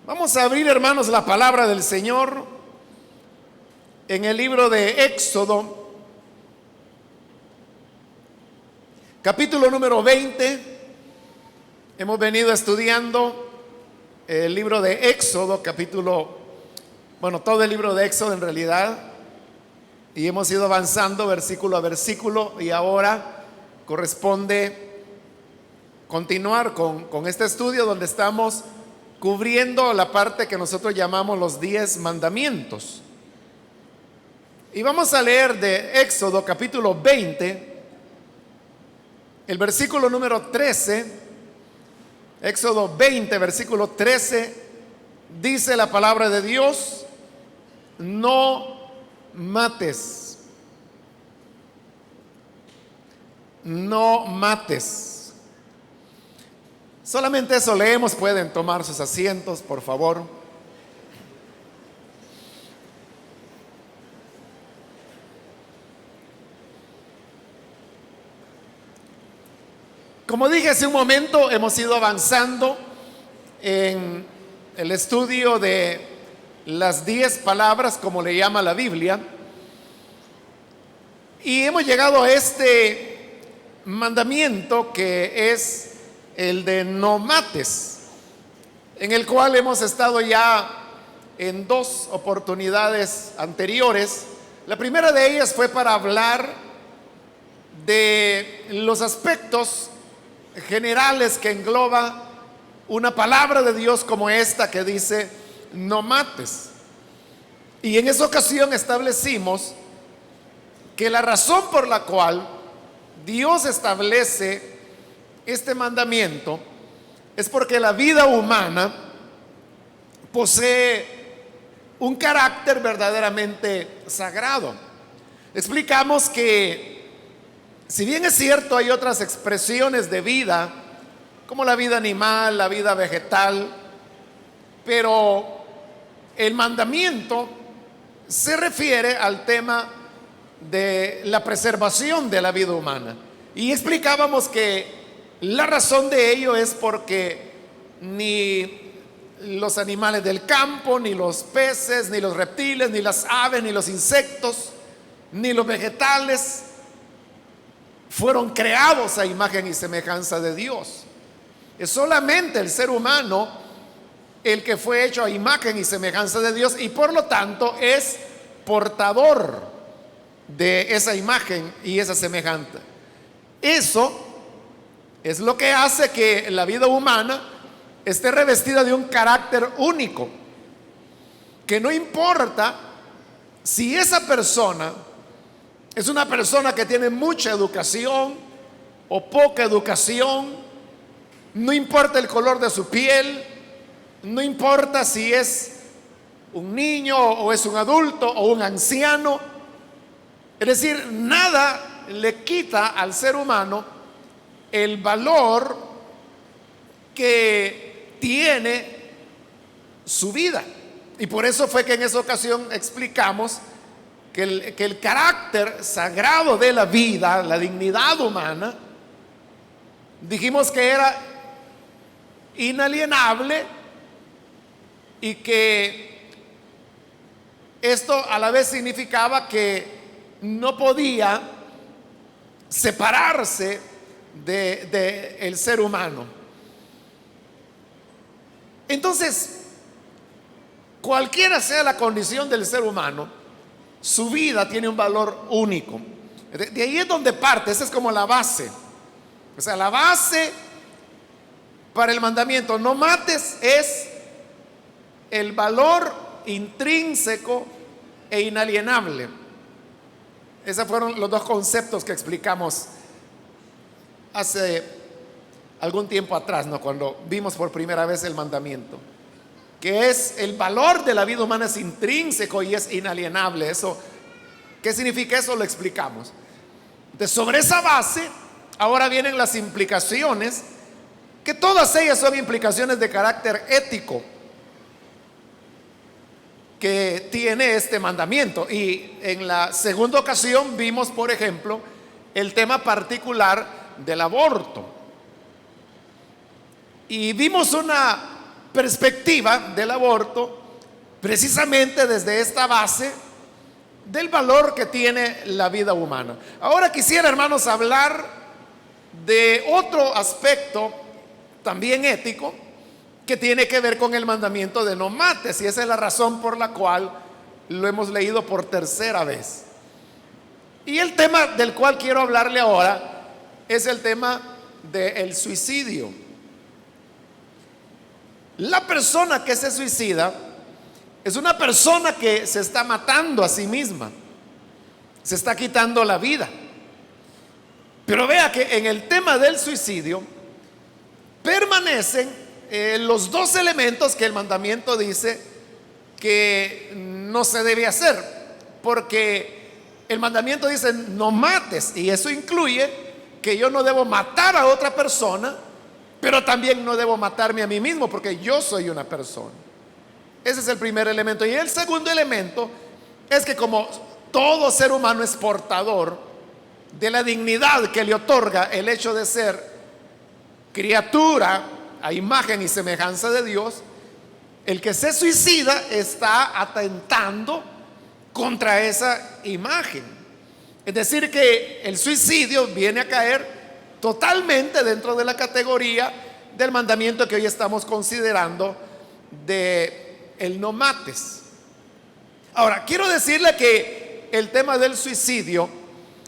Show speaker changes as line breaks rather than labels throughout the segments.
Vamos a abrir, hermanos, la palabra del Señor en el libro de Éxodo, capítulo número 20. Hemos venido estudiando el libro de Éxodo, todo el libro de Éxodo en realidad, y hemos ido avanzando versículo a versículo, y ahora corresponde continuar con este estudio donde estamos cubriendo la parte que nosotros llamamos los 10 mandamientos. Y vamos a leer de Éxodo capítulo 20, el versículo número 13. Éxodo 20, versículo 13, dice la palabra de Dios: no mates. No mates. Solamente eso leemos. Pueden tomar sus asientos, por favor. Como dije hace un momento, hemos ido avanzando en el estudio de las 10 palabras, como le llama la Biblia, y hemos llegado a este mandamiento que es el de no mates, en el cual hemos estado ya en 2 oportunidades anteriores. La primera de ellas fue para hablar de los aspectos generales que engloba una palabra de Dios como esta que dice no mates. Y en esa ocasión establecimos que la razón por la cual Dios establece este mandamiento es porque la vida humana posee un carácter verdaderamente sagrado. Explicamos que, si bien es cierto, hay otras expresiones de vida, como la vida animal, la vida vegetal, pero el mandamiento se refiere al tema de la preservación de la vida humana. Y explicábamos que la razón de ello es porque ni los animales del campo, ni los peces, ni los reptiles, ni las aves, ni los insectos, ni los vegetales fueron creados a imagen y semejanza de Dios. Es solamente el ser humano el que fue hecho a imagen y semejanza de Dios, y por lo tanto es portador de esa imagen y esa semejanza. Eso es lo que hace que la vida humana esté revestida de un carácter único, que no importa si esa persona es una persona que tiene mucha educación o poca educación, no importa el color de su piel, no importa si es un niño o es un adulto o un anciano. Es decir, nada le quita al ser humano el valor que tiene su vida. Y por eso fue que en esa ocasión explicamos que el carácter sagrado de la vida, la dignidad humana, dijimos que era inalienable, y que esto a la vez significaba que no podía separarse de el ser humano. Entonces, cualquiera sea la condición del ser humano, su vida tiene un valor único. De ahí es donde parte. Esa es como la base. O sea, la base para el mandamiento no mates es el valor intrínseco e inalienable. Esos fueron los 2 conceptos que explicamos hace algún tiempo atrás, cuando vimos por primera vez el mandamiento, que es el valor de la vida humana es intrínseco y es inalienable. Eso, ¿qué significa eso? Lo explicamos. Entonces, sobre esa base ahora vienen las implicaciones, que todas ellas son implicaciones de carácter ético que tiene este mandamiento. Y en la segunda ocasión vimos, por ejemplo, el tema particular del aborto. Y vimos una perspectiva del aborto precisamente desde esta base del valor que tiene la vida humana. Ahora quisiera, hermanos, hablar de otro aspecto también ético que tiene que ver con el mandamiento de no mates, y esa es la razón por la cual lo hemos leído por tercera vez. Y el tema del cual quiero hablarle ahora es el tema del suicidio. La persona que se suicida es una persona que se está matando a sí misma, se está quitando la vida. Pero vea que en el tema del suicidio permanecen los dos elementos que el mandamiento dice que no se debe hacer, porque el mandamiento dice no mates, y eso incluye que yo no debo matar a otra persona, pero también no debo matarme a mí mismo, porque yo soy una persona. Ese es el primer elemento. Y el segundo elemento es que como todo ser humano es portador de la dignidad que le otorga el hecho de ser criatura a imagen y semejanza de Dios, el que se suicida está atentando contra esa imagen. Es decir, que el suicidio viene a caer totalmente dentro de la categoría del mandamiento que hoy estamos considerando de el no mates. Ahora, quiero decirle que el tema del suicidio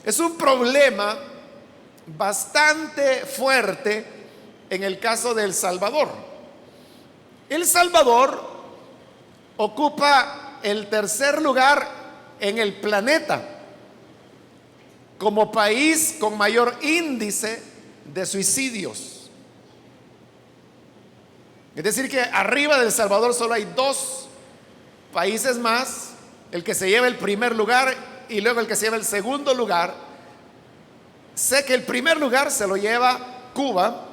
es un problema bastante fuerte en el caso de El Salvador. El Salvador ocupa el tercer lugar en el planeta como país con mayor índice de suicidios. Es decir, que arriba de El Salvador solo hay dos países más, el que se lleva el primer lugar y luego el que se lleva el segundo lugar. Sé que el primer lugar se lo lleva Cuba,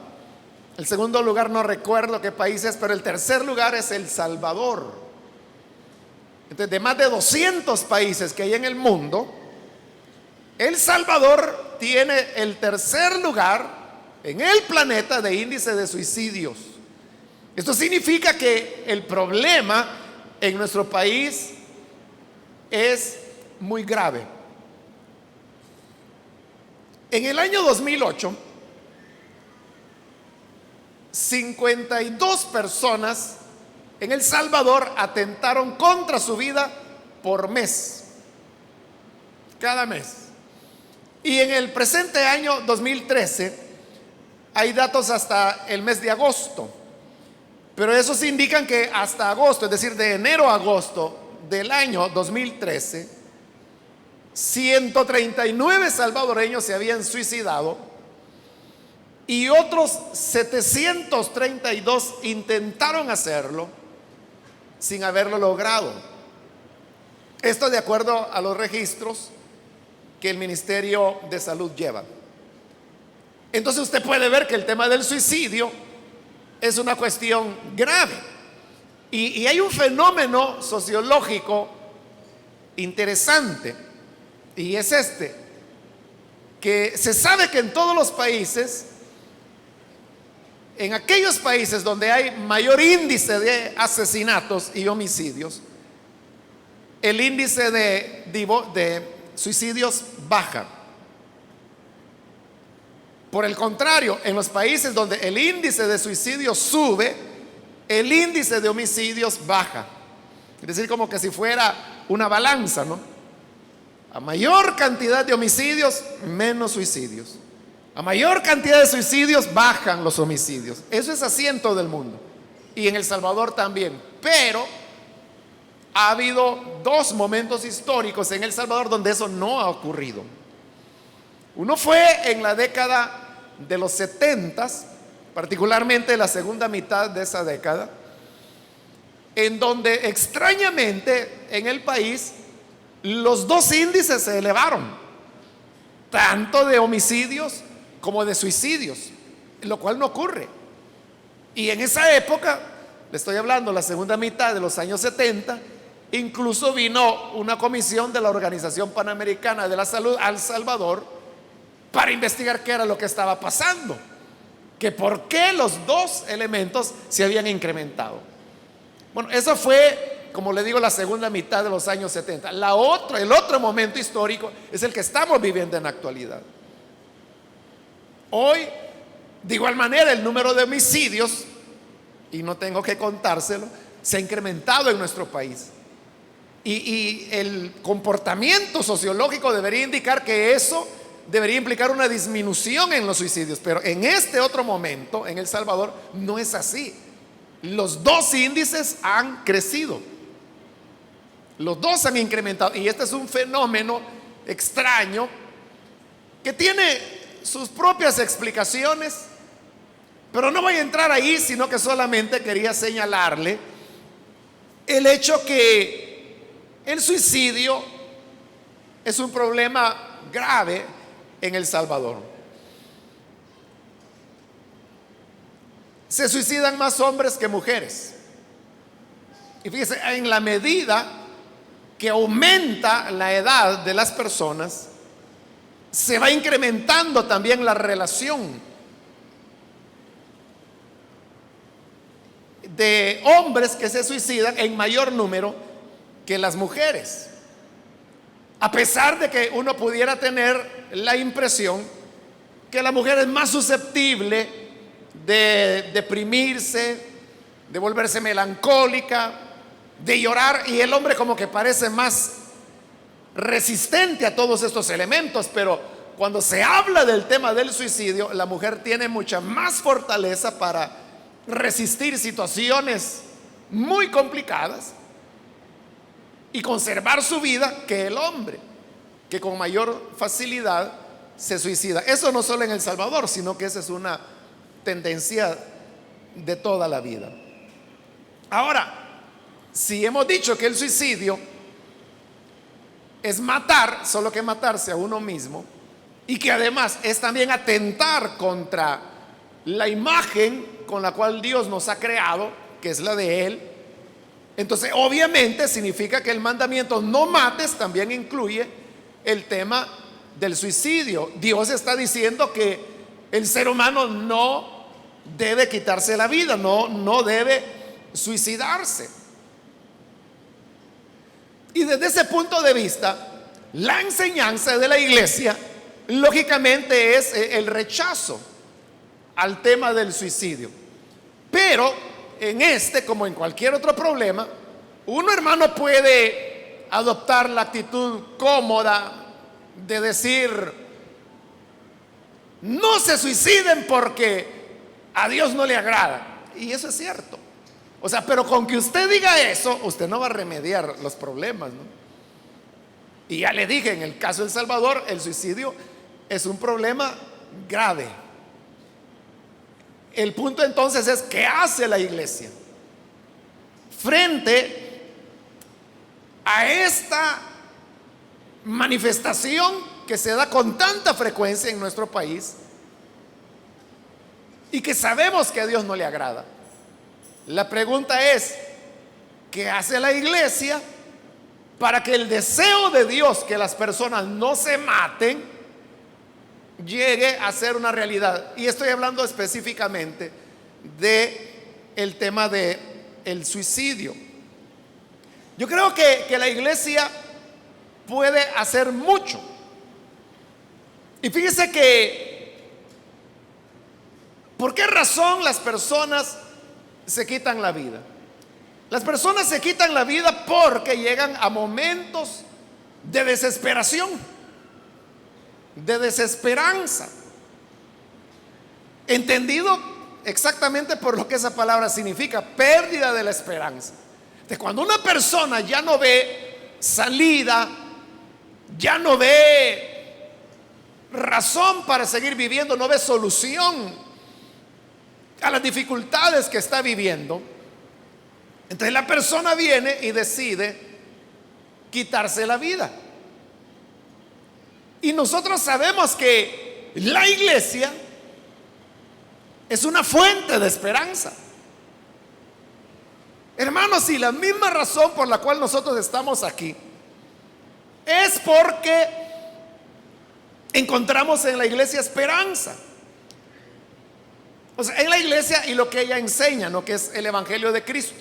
el segundo lugar no recuerdo qué país es, pero el tercer lugar es El Salvador. Entonces, de más de 200 países que hay en el mundo, El Salvador tiene el tercer lugar en el planeta de índice de suicidios. Esto significa que el problema en nuestro país es muy grave. En el año 2008, 52 personas en El Salvador atentaron contra su vida por mes, cada mes. Y en el presente año 2013 hay datos hasta el mes de agosto. Pero esos indican que hasta agosto, es decir, de enero a agosto del año 2013, 139 salvadoreños se habían suicidado y otros 732 intentaron hacerlo sin haberlo logrado. Esto de acuerdo a los registros que el Ministerio de Salud lleva. Entonces usted puede ver que el tema del suicidio es una cuestión grave. Y hay un fenómeno sociológico interesante, y es este, que se sabe que en todos los países, en aquellos países donde hay mayor índice de asesinatos y homicidios, el índice de suicidios baja. Por el contrario, en los países donde el índice de suicidios sube, el índice de homicidios baja. Es decir, como que si fuera una balanza, ¿no? A mayor cantidad de homicidios, menos suicidios. A mayor cantidad de suicidios, bajan los homicidios. Eso es así en todo el mundo. Y en El Salvador también. Pero ha habido dos momentos históricos en El Salvador donde eso no ha ocurrido. Uno fue en la década de los 70s, particularmente la segunda mitad de esa década, en donde extrañamente en el país los dos índices se elevaron, tanto de homicidios como de suicidios, lo cual no ocurre. Y en esa época, le estoy hablando la segunda mitad de los años 70, incluso vino una comisión de la Organización Panamericana de la Salud a El Salvador para investigar qué era lo que estaba pasando. que por qué los dos elementos se habían incrementado. Bueno, eso fue, como le digo, la segunda mitad de los años 70. El otro momento histórico es el que estamos viviendo en la actualidad. Hoy, de igual manera, el número de homicidios, y no tengo que contárselo, se ha incrementado en nuestro país. Y el comportamiento sociológico debería indicar que eso debería implicar una disminución en los suicidios. Pero en este otro momento, en El Salvador, no es así. Los dos índices han crecido. Los dos han incrementado. Y este es un fenómeno extraño que tiene sus propias explicaciones. Pero no voy a entrar ahí, sino que solamente quería señalarle el hecho que el suicidio es un problema grave en El Salvador. Se suicidan más hombres que mujeres. Y fíjese, en la medida que aumenta la edad de las personas, se va incrementando también la relación de hombres que se suicidan en mayor número que las mujeres. A pesar de que uno pudiera tener la impresión que la mujer es más susceptible de deprimirse, de volverse melancólica, de llorar, y el hombre como que parece más resistente a todos estos elementos. Pero cuando se habla del tema del suicidio, la mujer tiene mucha más fortaleza para resistir situaciones muy complicadas y conservar su vida que el hombre, que con mayor facilidad se suicida. Eso no solo en El Salvador, sino que esa es una tendencia de toda la vida. Ahora, si hemos dicho que el suicidio es matar, solo que matarse a uno mismo, y que además es también atentar contra la imagen con la cual Dios nos ha creado, que es la de Él, entonces obviamente significa que el mandamiento no mates también incluye el tema del suicidio. Dios está diciendo que el ser humano no debe quitarse la vida, no debe suicidarse. Y desde ese punto de vista, la enseñanza de la iglesia lógicamente es el rechazo al tema del suicidio. Pero en este, como en cualquier otro problema, uno, hermano, puede adoptar la actitud cómoda de decir: no se suiciden porque a Dios no le agrada. Y eso es cierto. O sea, pero con que usted diga eso, usted no va a remediar los problemas, ¿no? Y ya le dije, en el caso de El Salvador, el suicidio es un problema grave. El punto entonces es: ¿qué hace la iglesia frente a esta manifestación que se da con tanta frecuencia en nuestro país y que sabemos que a Dios no le agrada? La pregunta es: ¿qué hace la iglesia para que el deseo de Dios que las personas no se maten llegue a ser una realidad? Y estoy hablando específicamente de el tema de el suicidio. Yo creo que la iglesia puede hacer mucho. Y fíjese que ¿por qué razón las personas se quitan la vida? Las personas se quitan la vida porque llegan a momentos de desesperación, de desesperanza, entendido exactamente por lo que esa palabra significa: pérdida de la esperanza. De cuando una persona ya no ve salida, ya no ve razón para seguir viviendo, no ve solución a las dificultades que está viviendo, entonces la persona viene y decide quitarse la vida. Y nosotros sabemos que la iglesia es una fuente de esperanza. Hermanos, y la misma razón por la cual nosotros estamos aquí es porque encontramos en la iglesia esperanza. O sea, en la iglesia y lo que ella enseña, ¿no? Que es el Evangelio de Cristo.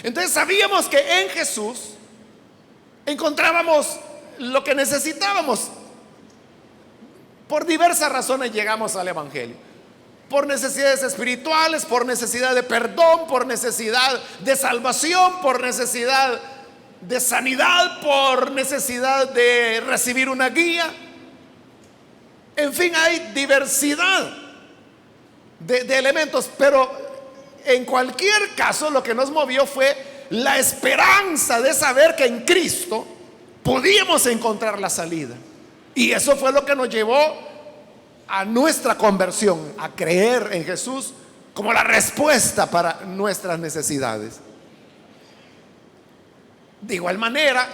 Entonces sabíamos que en Jesús encontrábamos lo que necesitábamos. Por diversas razones llegamos al Evangelio. Por necesidades espirituales, por necesidad de perdón, por necesidad de salvación, por necesidad de sanidad, por necesidad de recibir una guía. En fin, hay diversidad de elementos, pero en cualquier caso lo que nos movió fue la esperanza de saber que en Cristo podíamos encontrar la salida. Y eso fue lo que nos llevó a nuestra conversión, a creer en Jesús como la respuesta para nuestras necesidades. De igual manera,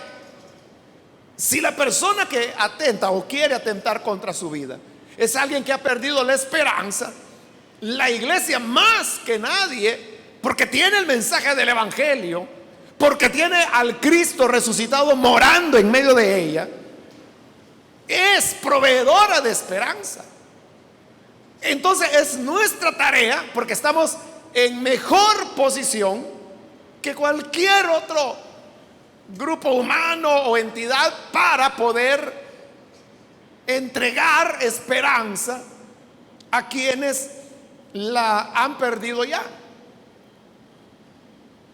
si la persona que atenta o quiere atentar contra su vida es alguien que ha perdido la esperanza, la iglesia más que nadie, porque tiene el mensaje del Evangelio, porque tiene al Cristo resucitado morando en medio de ella, es proveedora de esperanza. Entonces es nuestra tarea, porque estamos en mejor posición que cualquier otro grupo humano o entidad para poder entregar esperanza a quienes la han perdido ya.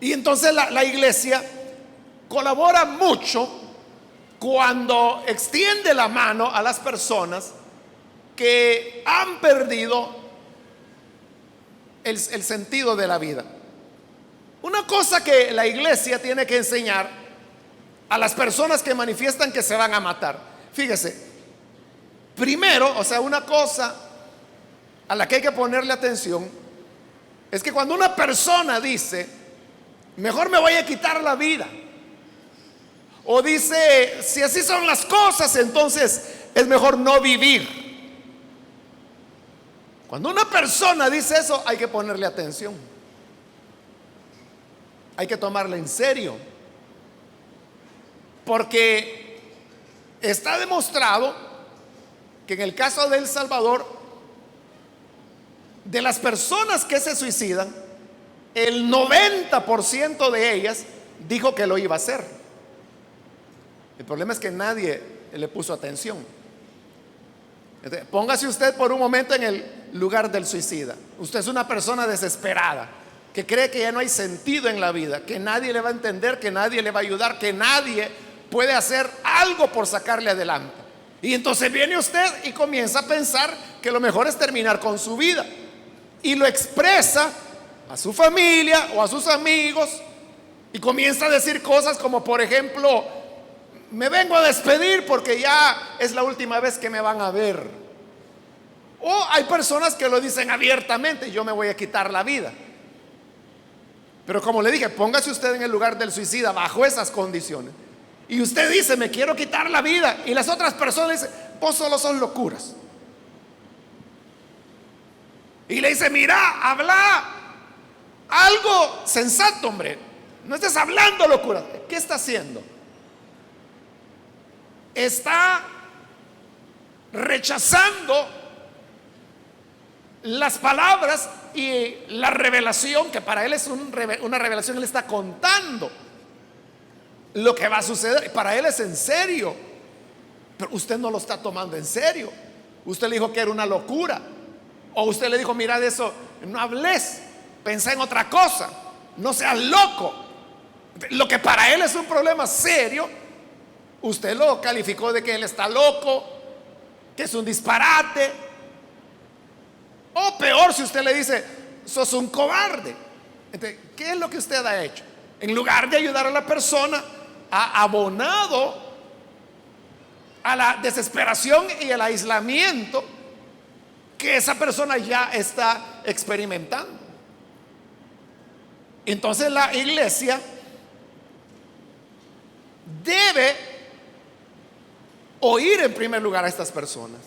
Y entonces la iglesia colabora mucho cuando extiende la mano a las personas que han perdido el sentido de la vida. Una cosa que la iglesia tiene que enseñar a las personas que manifiestan que se van a matar. Fíjese, primero, o sea, una cosa a la que hay que ponerle atención es que cuando una persona dice, mejor me voy a quitar la vida, o dice, si así son las cosas, entonces es mejor no vivir. Cuando una persona dice eso, hay que ponerle atención. Hay que tomarla en serio. Porque está demostrado que en el caso de El Salvador, de las personas que se suicidan, el 90% de ellas dijo que lo iba a hacer. El problema es que nadie le puso atención. Entonces, póngase usted por un momento en el lugar del suicida. Usted es una persona desesperada, que cree que ya no hay sentido en la vida, que nadie le va a entender, que nadie le va a ayudar, que nadie puede hacer algo por sacarle adelante. Y entonces viene usted y comienza a pensar que lo mejor es terminar con su vida. Y lo expresa a su familia o a sus amigos y comienza a decir cosas como, por ejemplo, me vengo a despedir porque ya es la última vez que me van a ver. O hay personas que lo dicen abiertamente, yo me voy a quitar la vida. Pero como le dije, póngase usted en el lugar del suicida bajo esas condiciones. Y usted dice, me quiero quitar la vida. Y las otras personas dicen, vos solo son locuras. Y le dice, mira, habla algo sensato, hombre. No estés hablando locuras. ¿Qué está haciendo? Está rechazando las palabras y la revelación, que para él es una revelación. Él está contando lo que va a suceder. Para él es en serio, pero usted no lo está tomando en serio. Usted le dijo que era una locura, o usted le dijo, mira, de eso no hables, pensá en otra cosa, no seas loco. Lo que para él es un problema serio, usted lo calificó de que él está loco, que es un disparate. O peor, si usted le dice, sos un cobarde. Entonces, ¿qué es lo que usted ha hecho? En lugar de ayudar a la persona, ha abonado a la desesperación y al aislamiento que esa persona ya está experimentando. Entonces la iglesia debe oír en primer lugar a estas personas,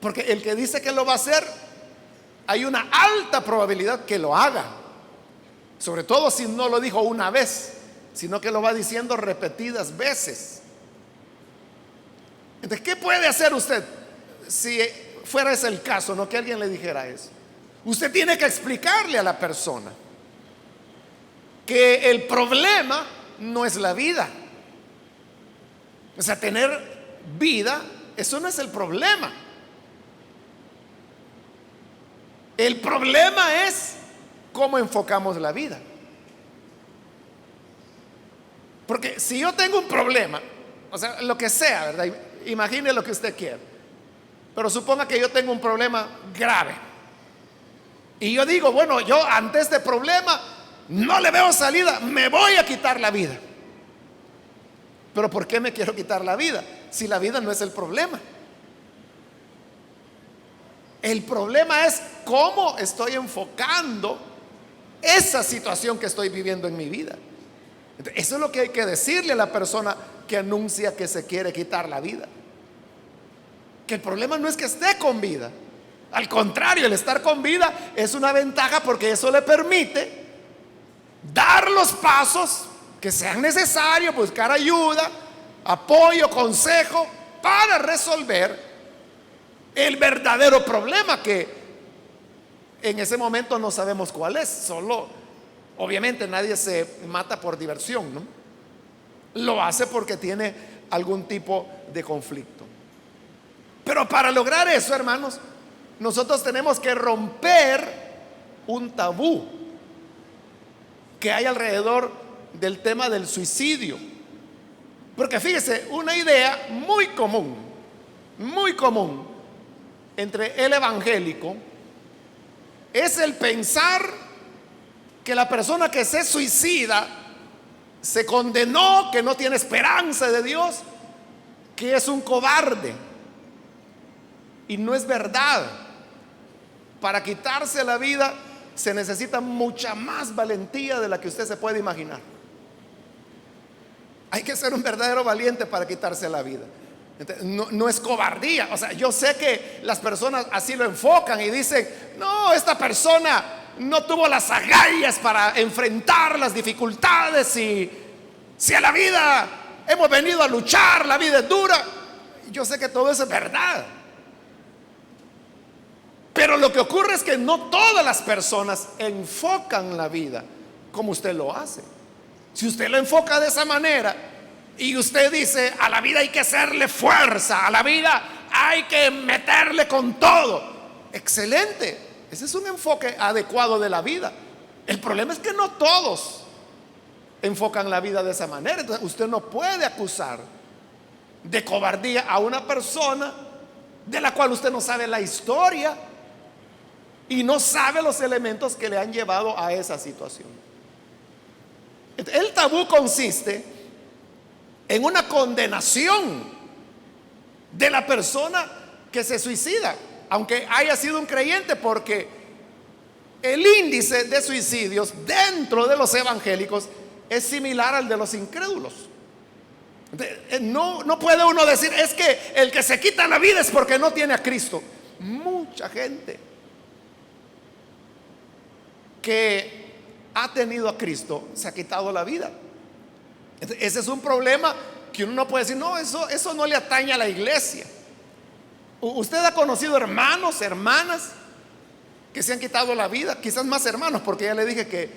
porque el que dice que lo va a hacer, hay una alta probabilidad que lo haga, sobre todo si no lo dijo una vez, sino que lo va diciendo repetidas veces. Entonces, ¿qué puede hacer usted si fuera ese el caso, no que alguien le dijera eso? Usted tiene que explicarle a la persona que el problema no es la vida. O sea, tener vida, eso no es el problema. El problema es cómo enfocamos la vida. Porque si yo tengo un problema, o sea, lo que sea, ¿verdad? Imagine lo que usted quiera. Pero suponga que yo tengo un problema grave. Y yo digo, bueno, yo ante este problema no le veo salida, me voy a quitar la vida. Pero ¿por qué me quiero quitar la vida? Si la vida no es el problema. El problema es cómo estoy enfocando esa situación que estoy viviendo en mi vida. Eso es lo que hay que decirle a la persona que anuncia que se quiere quitar la vida. Que el problema no es que esté con vida. Al contrario, el estar con vida es una ventaja porque eso le permite dar los pasos que sean necesarios, buscar ayuda, apoyo, consejo para resolver el verdadero problema, que en ese momento no sabemos cuál es. Solo, obviamente nadie se mata por diversión, ¿no? Lo hace porque tiene algún tipo de conflicto. Pero para lograr eso, hermanos, nosotros tenemos que romper un tabú que hay alrededor del tema del suicidio. Porque fíjese, una idea muy común entre el evangélico es el pensar que la persona que se suicida se condenó, que no tiene esperanza de Dios, que es un cobarde. Y no es verdad. Para quitarse la vida se necesita mucha más valentía de la que usted se puede imaginar. Hay que ser un verdadero valiente para quitarse la vida. No es cobardía. O sea, yo sé que las personas así lo enfocan y dicen, no, esta persona no tuvo las agallas para enfrentar las dificultades, y si a la vida hemos venido a luchar, la vida es dura. Yo sé que todo eso es verdad. Pero lo que ocurre es que no todas las personas enfocan la vida como usted lo hace. Si usted lo enfoca de esa manera y usted dice, a la vida hay que hacerle fuerza, a la vida hay que meterle con todo, excelente, ese es un enfoque adecuado de la vida. El problema es que no todos enfocan la vida de esa manera. Entonces usted no puede acusar de cobardía a una persona de la cual usted no sabe la historia y no sabe los elementos que le han llevado a esa situación. El tabú consiste en una condenación de la persona que se suicida, aunque haya sido un creyente, porque el índice de suicidios dentro de los evangélicos es similar al de los incrédulos. No puede uno decir, es que el que se quita la vida es porque no tiene a Cristo. Mucha gente que ha tenido a Cristo se ha quitado la vida. Ese es un problema que uno no puede decir, no, eso no le atañe a la iglesia. Usted ha conocido hermanos, hermanas que se han quitado la vida, quizás más hermanos, porque ya le dije que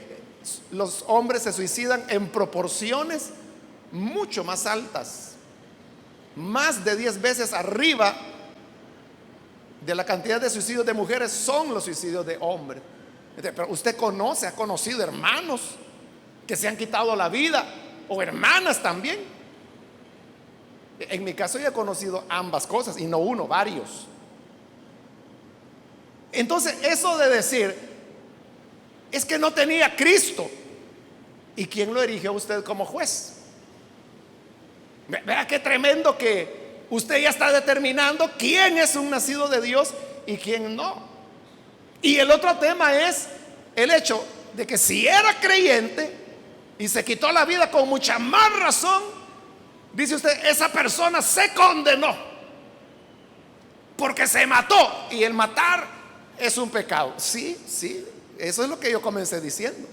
los hombres se suicidan en proporciones mucho más altas, más de 10 veces arriba de la cantidad de suicidios de mujeres son los suicidios de hombres. Pero usted ha conocido hermanos que se han quitado la vida, o hermanas también. En mi caso yo he conocido ambas cosas, y no uno, varios. Entonces eso de decir, es que no tenía Cristo, ¿y quién lo erigió a usted como juez? Vea qué tremendo que usted ya está determinando quién es un nacido de Dios y quién no. Y el otro tema es el hecho de que si era creyente y se quitó la vida con mucha más razón, dice usted, esa persona se condenó porque se mató, y el matar es un pecado. Sí, eso es lo que yo comencé diciendo,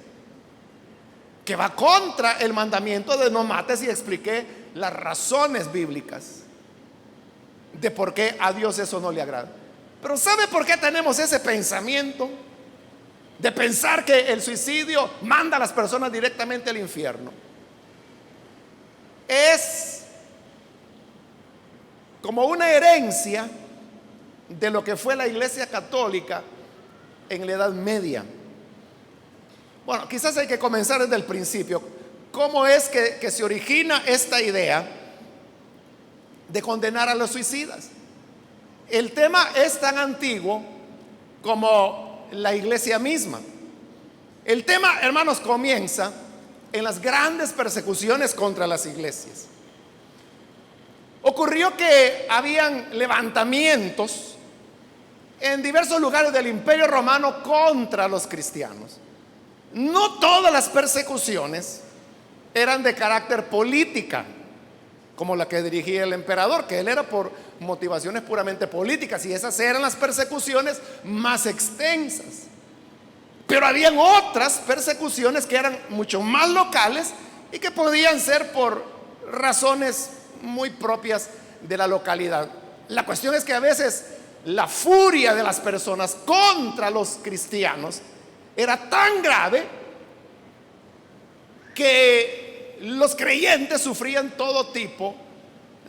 que va contra el mandamiento de no mates, y expliqué las razones bíblicas de por qué a Dios eso no le agrada. Pero ¿sabe por qué tenemos ese pensamiento? de pensar que el suicidio manda a las personas directamente al infierno, es como una herencia de lo que fue la Iglesia Católica en la Edad Media. Bueno, quizás hay que comenzar desde el principio. ¿Cómo es que se origina esta idea de condenar a los suicidas? El tema es tan antiguo como la iglesia misma. El tema, hermanos, comienza en las grandes persecuciones contra las iglesias. Ocurrió que habían levantamientos en diversos lugares del Imperio Romano contra los cristianos. No todas las persecuciones eran de carácter política, como la que dirigía el emperador, que él era por motivaciones puramente políticas, y esas eran las persecuciones más extensas. Pero habían otras persecuciones que eran mucho más locales y que podían ser por razones muy propias de la localidad. La cuestión es que a veces la furia de las personas contra los cristianos era tan grave que los creyentes sufrían todo tipo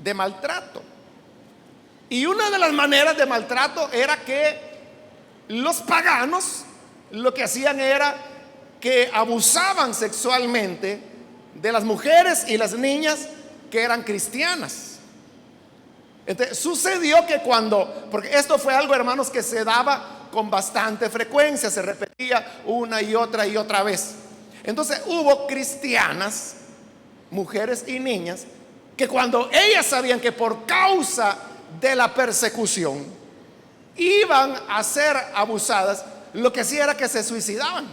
de maltrato. Y una de las maneras de maltrato era que los paganos lo que hacían era que abusaban sexualmente de las mujeres y las niñas que eran cristianas. Entonces, sucedió que porque esto fue algo, hermanos, que se daba con bastante frecuencia, se repetía una y otra vez. Entonces hubo cristianas, mujeres y niñas, que cuando ellas sabían que por causa de la persecución iban a ser abusadas, lo que hacía era que se suicidaban,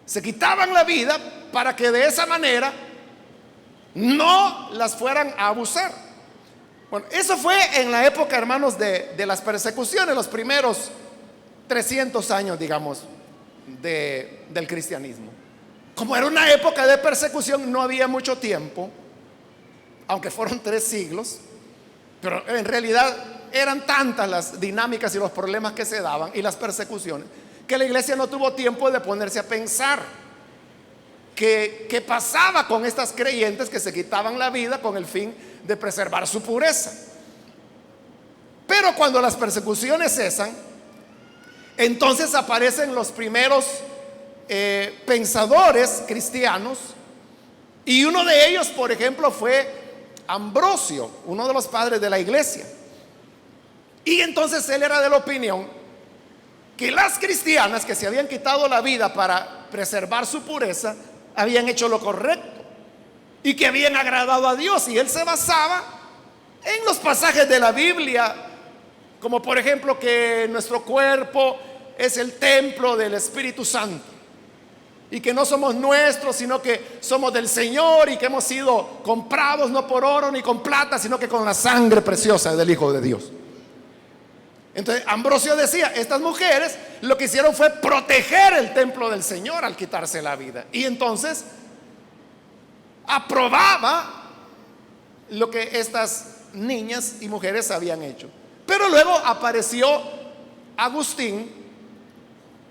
se quitaban la vida para que de esa manera no las fueran a abusar. Bueno, eso fue en la época, hermanos, de las persecuciones, los primeros 300 años, digamos, del cristianismo. Como era una época de persecución, no había mucho tiempo, aunque fueron 3 siglos, pero en realidad eran tantas las dinámicas y los problemas que se daban y las persecuciones, que la iglesia no tuvo tiempo de ponerse a pensar qué pasaba con estas creyentes que se quitaban la vida con el fin de preservar su pureza. Pero cuando las persecuciones cesan, entonces aparecen los primeros pensadores cristianos, y uno de ellos, por ejemplo, fue Ambrosio, uno de los padres de la iglesia. Y entonces él era de la opinión que las cristianas que se habían quitado la vida para preservar su pureza habían hecho lo correcto y que habían agradado a Dios. Y él se basaba en los pasajes de la Biblia, como por ejemplo que nuestro cuerpo es el templo del Espíritu Santo y que no somos nuestros, sino que somos del Señor, y que hemos sido comprados no por oro ni con plata, sino que con la sangre preciosa del Hijo de Dios. Entonces Ambrosio decía, estas mujeres lo que hicieron fue proteger el templo del Señor al quitarse la vida. Y entonces aprobaba lo que estas niñas y mujeres habían hecho. Pero luego apareció Agustín,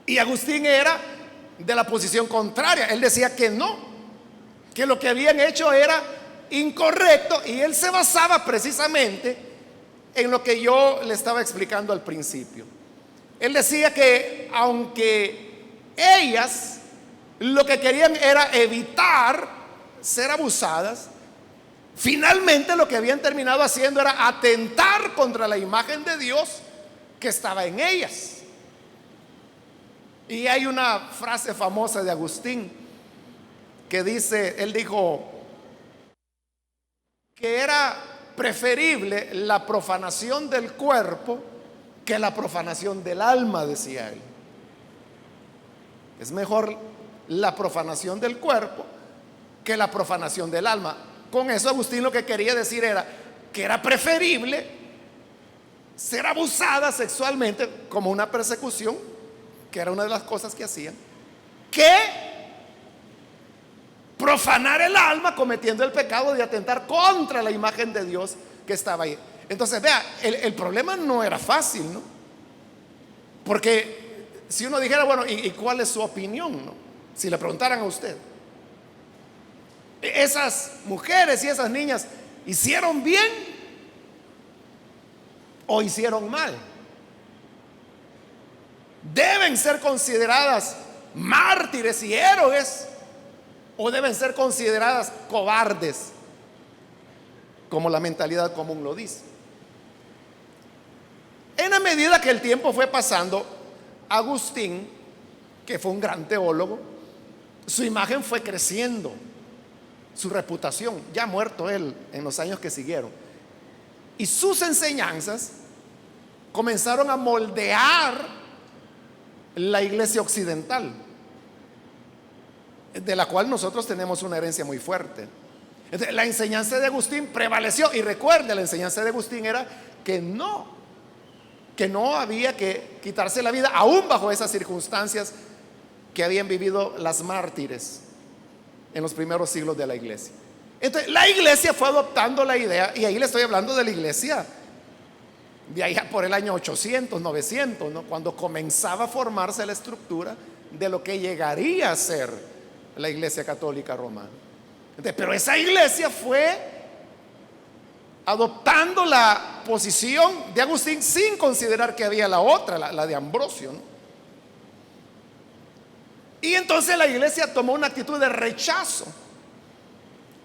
y Agustín era de la posición contraria. Él decía que no, que lo que habían hecho era incorrecto, y él se basaba precisamente en lo que yo le estaba explicando al principio. Él decía que aunque ellas lo que querían era evitar ser abusadas, finalmente lo que habían terminado haciendo era atentar contra la imagen de Dios que estaba en ellas. Y hay una frase famosa de Agustín que dice, él dijo que era preferible la profanación del cuerpo que la profanación del alma, decía él. Es mejor la profanación del cuerpo que la profanación del alma. Con eso Agustín lo que quería decir era que era preferible ser abusada sexualmente como una persecución, que era una de las cosas que hacían, que profanar el alma cometiendo el pecado de atentar contra la imagen de Dios que estaba ahí. Entonces, vea, el problema no era fácil, ¿no? Porque si uno dijera, bueno, ¿y cuál es su opinión, no? Si le preguntaran a usted, ¿esas mujeres y esas niñas hicieron bien o hicieron mal? ¿Deben ser consideradas mártires y héroes o deben ser consideradas cobardes, como la mentalidad común lo dice? En la medida que el tiempo fue pasando, Agustín, que fue un gran teólogo, su imagen fue creciendo, su reputación, ya muerto él en los años que siguieron, y sus enseñanzas comenzaron a moldear la iglesia occidental, de la cual nosotros tenemos una herencia muy fuerte. Entonces, la enseñanza de Agustín prevaleció, y recuerde, la enseñanza de Agustín era que no había que quitarse la vida, aún bajo esas circunstancias que habían vivido las mártires en los primeros siglos de la iglesia. Entonces, la iglesia fue adoptando la idea, y ahí le estoy hablando de la iglesia de allá por el año 800, 900, ¿no? Cuando comenzaba a formarse la estructura de lo que llegaría a ser la iglesia católica romana. Entonces, pero esa iglesia fue adoptando la posición de Agustín sin considerar que había la otra, la de Ambrosio, ¿no? Y entonces la iglesia tomó una actitud de rechazo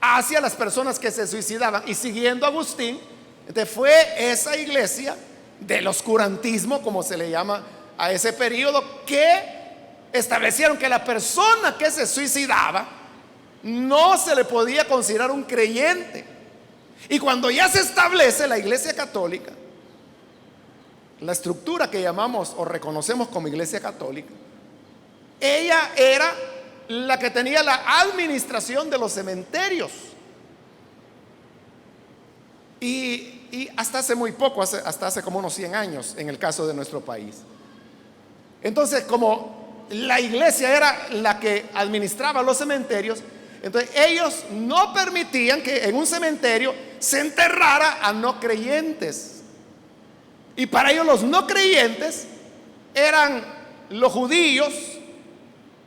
hacia las personas que se suicidaban, y siguiendo a Agustín, entonces fue esa iglesia del oscurantismo, como se le llama a ese periodo, que establecieron que la persona que se suicidaba no se le podía considerar un creyente. Y cuando ya se establece la iglesia católica, la estructura que llamamos o reconocemos como iglesia católica, ella era la que tenía la administración de los cementerios. Y hasta hace muy poco, hasta hace como unos 100 años en el caso de nuestro país. Entonces, como la iglesia era la que administraba los cementerios, entonces ellos no permitían que en un cementerio se enterrara a no creyentes. Y para ellos los no creyentes eran los judíos,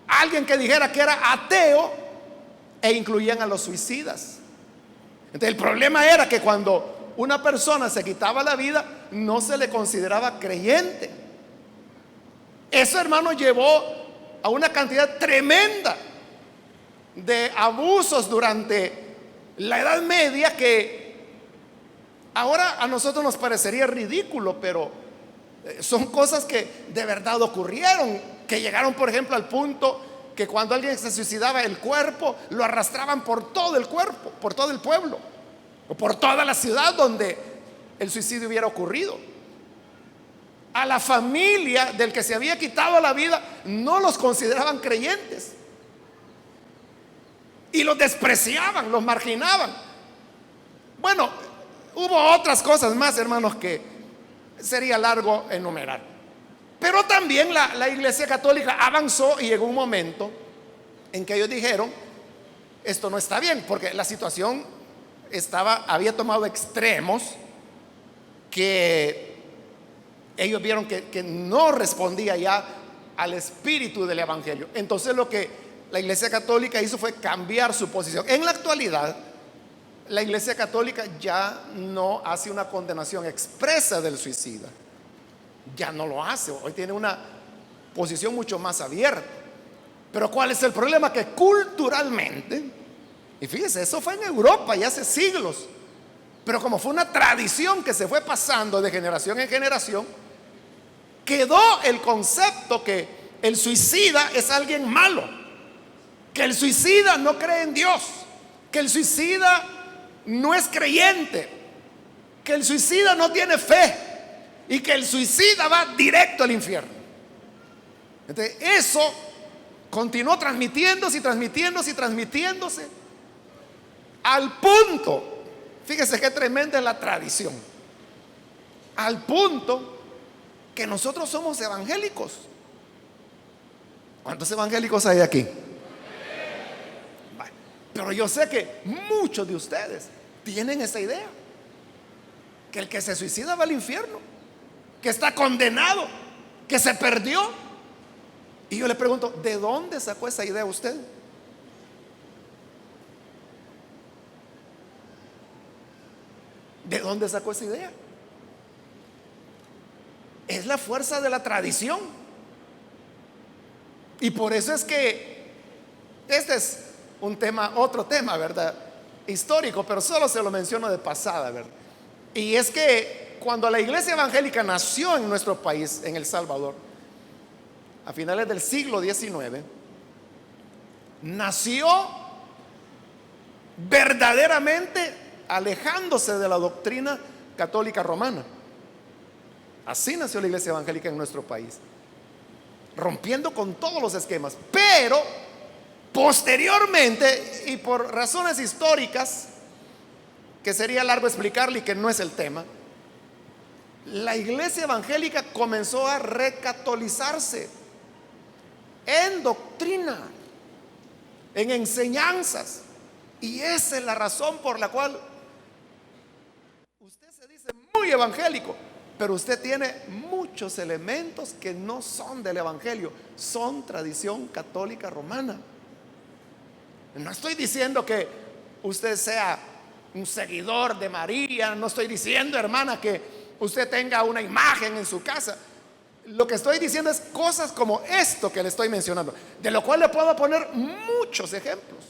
alguien que dijera que era ateo, e incluían a los suicidas. Entonces el problema era que cuando una persona se quitaba la vida, no se le consideraba creyente. Eso, hermano, llevó a una cantidad tremenda de abusos durante la Edad Media, que ahora a nosotros nos parecería ridículo, pero son cosas que de verdad ocurrieron, que llegaron, por ejemplo, al punto que cuando alguien se suicidaba, el cuerpo lo arrastraban por todo el cuerpo, por todo el pueblo, o por toda la ciudad donde el suicidio hubiera ocurrido. A la familia del que se había quitado la vida no los consideraban creyentes, y los despreciaban, los marginaban. Bueno, hubo otras cosas más, hermanos, que sería largo enumerar. Pero también la iglesia católica avanzó, y llegó un momento en que ellos dijeron, esto no está bien, porque la situación había tomado extremos que ellos vieron que no respondía ya al espíritu del evangelio. Entonces lo que la iglesia católica hizo fue cambiar su posición. En la actualidad, la iglesia católica ya no hace una condenación expresa del suicida. Ya no lo hace. Hoy tiene una posición mucho más abierta. Pero ¿cuál es el problema? Que culturalmente, y fíjese, eso fue en Europa ya hace siglos, pero como fue una tradición que se fue pasando de generación en generación, quedó el concepto que el suicida es alguien malo, que el suicida no cree en Dios, que el suicida no es creyente, que el suicida no tiene fe, y que el suicida va directo al infierno. Entonces eso continuó transmitiéndose y transmitiéndose y transmitiéndose, al punto, fíjese qué tremenda es la tradición, al punto que nosotros somos evangélicos. ¿Cuántos evangélicos hay aquí? Pero yo sé que muchos de ustedes tienen esa idea, que el que se suicida va al infierno, que está condenado, que se perdió. Y yo le pregunto, ¿de dónde sacó esa idea usted? ¿De dónde sacó esa idea? Es la fuerza de la tradición. Y por eso es que este es un tema, otro tema, ¿verdad? Histórico, pero solo se lo menciono de pasada, ¿verdad? Y es que cuando la iglesia evangélica nació en nuestro país, en El Salvador, a finales del siglo XIX, nació verdaderamente alejándose de la doctrina católica romana. Así nació la iglesia evangélica en nuestro país, rompiendo con todos los esquemas. Pero posteriormente, y por razones históricas que sería largo explicarle y que no es el tema, la iglesia evangélica comenzó a recatolizarse en doctrina, en enseñanzas. Y esa es la razón por la cual usted se dice muy evangélico, pero usted tiene muchos elementos que no son del evangelio, son tradición católica romana. No estoy diciendo que usted sea un seguidor de María, no estoy diciendo, hermana, que usted tenga una imagen en su casa. Lo que estoy diciendo es cosas como esto que le estoy mencionando, de lo cual le puedo poner muchos ejemplos,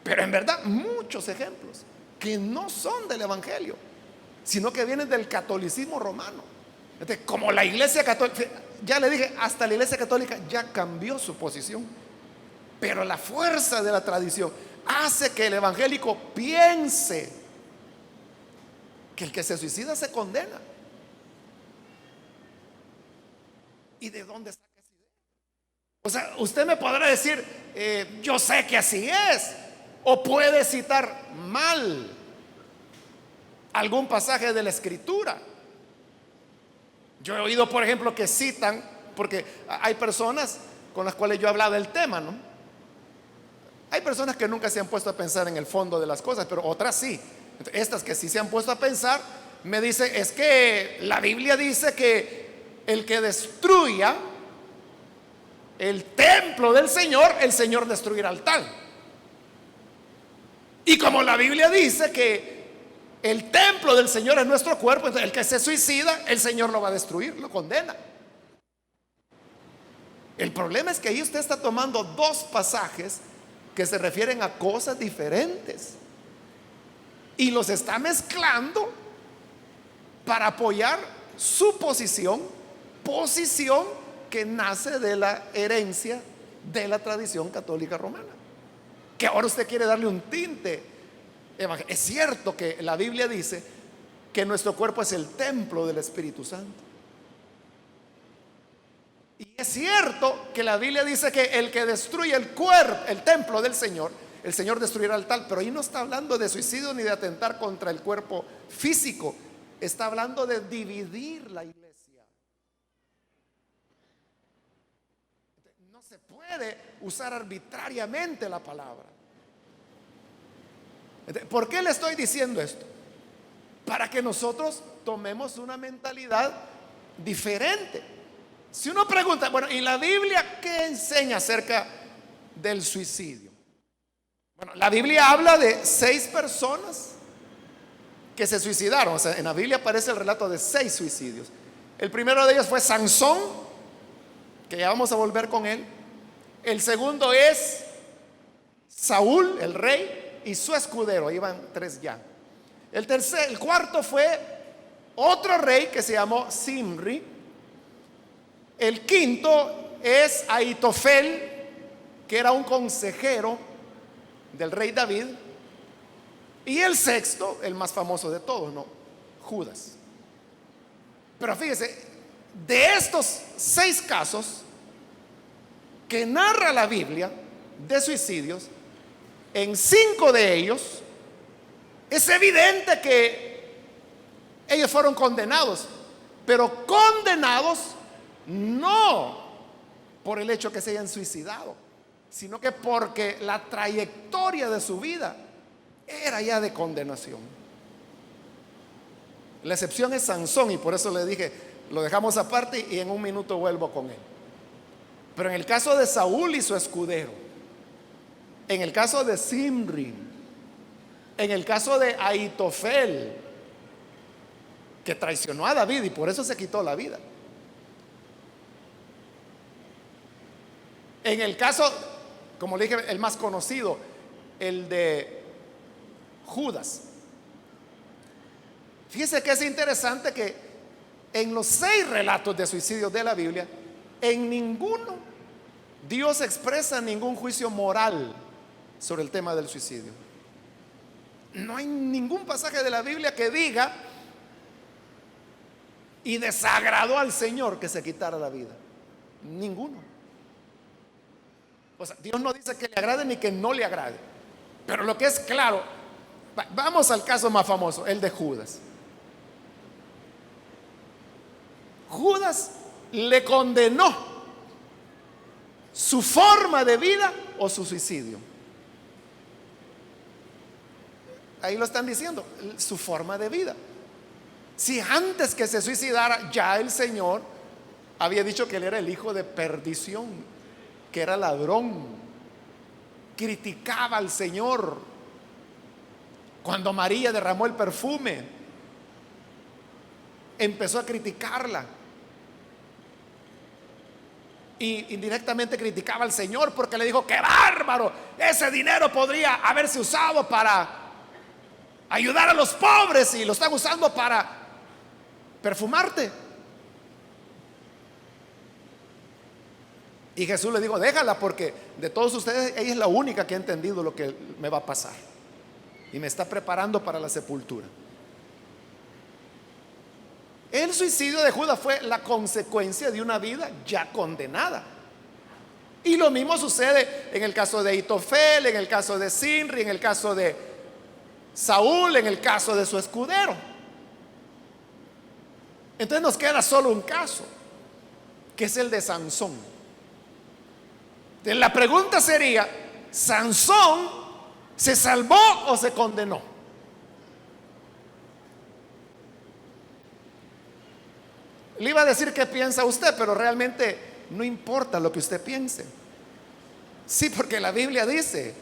pero en verdad muchos ejemplos que no son del evangelio, sino que vienen del catolicismo romano. Entonces, como la iglesia católica, ya le dije, hasta la iglesia católica ya cambió su posición, pero la fuerza de la tradición hace que el evangélico piense que el que se suicida se condena. ¿Y de dónde saca esa idea? O sea, usted me podrá decir, yo sé que así es, o puede citar mal algún pasaje de la escritura. Yo he oído, por ejemplo, que citan, porque hay personas con las cuales yo he hablado del tema, ¿no? Hay personas que nunca se han puesto a pensar en el fondo de las cosas, pero otras sí. Estas que sí se han puesto a pensar, me dicen, es que la Biblia dice que el que destruya el templo del Señor, el Señor destruirá al tal. Y como la Biblia dice que el templo del Señor es nuestro cuerpo, entonces el que se suicida, el Señor lo va a destruir, lo condena. El problema es que ahí usted está tomando dos pasajes que se refieren a cosas diferentes y los está mezclando para apoyar su posición que nace de la herencia de la tradición católica romana, que ahora usted quiere darle un tinte evangélico. Es cierto que la Biblia dice que nuestro cuerpo es el templo del Espíritu Santo, y es cierto que la Biblia dice que el que destruye el cuerpo, el templo del Señor, el Señor destruirá al tal. Pero ahí no está hablando de suicidio ni de atentar contra el cuerpo físico, está hablando de dividir la iglesia. No se puede usar arbitrariamente la palabra. ¿Por qué le estoy diciendo esto? Para que nosotros tomemos una mentalidad diferente. Si uno pregunta, bueno, ¿y la Biblia qué enseña acerca del suicidio? Bueno, la Biblia habla de 6 personas que se suicidaron. O sea, en la Biblia aparece el relato de 6 suicidios. El primero de ellos fue Sansón, que ya vamos a volver con él. El segundo es Saúl, el rey, y su escudero. Ahí van 3 ya. El cuarto fue otro rey que se llamó Zimri. El quinto es Ahitofel, que era un consejero del rey David. Y el sexto, el más famoso de todos, ¿no? Judas. Pero fíjese, de estos 6 casos que narra la Biblia de suicidios, en 5 de ellos es evidente que ellos fueron condenados, pero condenados no por el hecho que se hayan suicidado, sino que porque la trayectoria de su vida era ya de condenación. La excepción es Sansón, y por eso le dije, lo dejamos aparte y en un minuto vuelvo con él. Pero en el caso de Saúl y su escudero, en el caso de Zimri, en el caso de Ahitofel, que traicionó a David y por eso se quitó la vida. En el caso, como le dije, el más conocido, el de Judas. Fíjese que es interesante que en los 6 relatos de suicidio de la Biblia, en ninguno Dios expresa ningún juicio moral sobre el tema del suicidio. No hay ningún pasaje de la Biblia que diga: y desagradó al Señor que se quitara la vida. Ninguno. O sea, Dios no dice que le agrade ni que no le agrade. Pero lo que es claro, vamos al caso más famoso, el de Judas. Judas le condenó su forma de vida o su suicidio. Ahí lo están diciendo, su forma de vida. Si antes que se suicidara ya el Señor había dicho que él era el hijo de perdición, que era ladrón, criticaba al Señor. Cuando María derramó el perfume, empezó a criticarla y indirectamente criticaba al Señor porque le dijo: qué bárbaro, ese dinero podría haberse usado para ayudar a los pobres y lo están usando para perfumarte. Y Jesús le dijo: déjala, porque de todos ustedes ella es la única que ha entendido lo que me va a pasar y me está preparando para la sepultura. El suicidio de Judas fue la consecuencia de una vida ya condenada. Y lo mismo sucede en el caso de Ahitofel, en el caso de Zimri, en el caso de Saúl, en el caso de su escudero. Entonces nos queda solo un caso, que es el de Sansón. Entonces la pregunta sería: ¿Sansón se salvó o se condenó? Le iba a decir qué piensa usted, pero realmente no importa lo que usted piense. Sí, porque la Biblia dice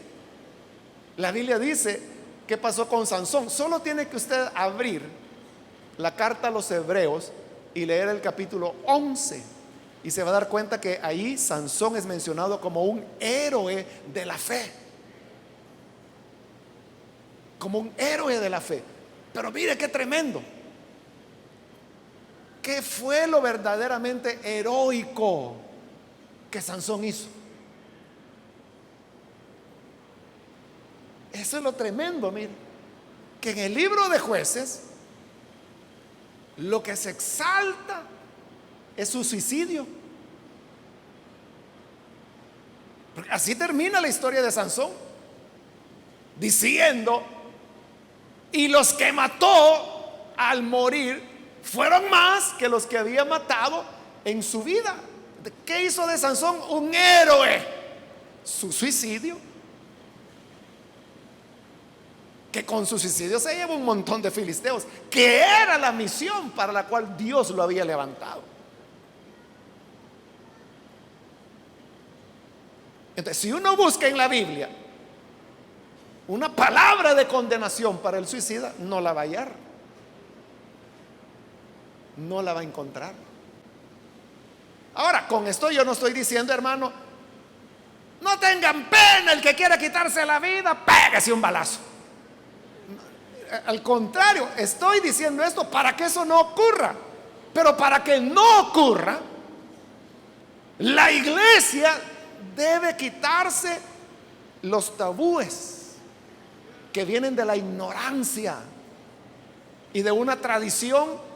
qué pasó con Sansón. Solo tiene que usted abrir la carta a los Hebreos y leer el capítulo 11 y se va a dar cuenta que ahí Sansón es mencionado como un héroe de la fe. Como un héroe de la fe. Pero mire qué tremendo. ¿Qué fue lo verdaderamente heroico que Sansón hizo? Eso es lo tremendo, mire. Que en el libro de Jueces lo que se exalta es su suicidio. Porque así termina la historia de Sansón, diciendo: y los que mató al morir fueron más que los que había matado en su vida. ¿Qué hizo de Sansón un héroe? Su suicidio. Que con su suicidio se llevó un montón de filisteos, que era la misión para la cual Dios lo había levantado. Entonces, si uno busca en la Biblia una palabra de condenación para el suicida, no la va a hallar. No la va a encontrar. Ahora, con esto yo no estoy diciendo, hermano, no tengan pena el que quiera quitarse la vida, pégase un balazo. Al contrario, estoy diciendo esto para que eso no ocurra. Pero para que no ocurra, la iglesia debe quitarse los tabúes que vienen de la ignorancia y de una tradición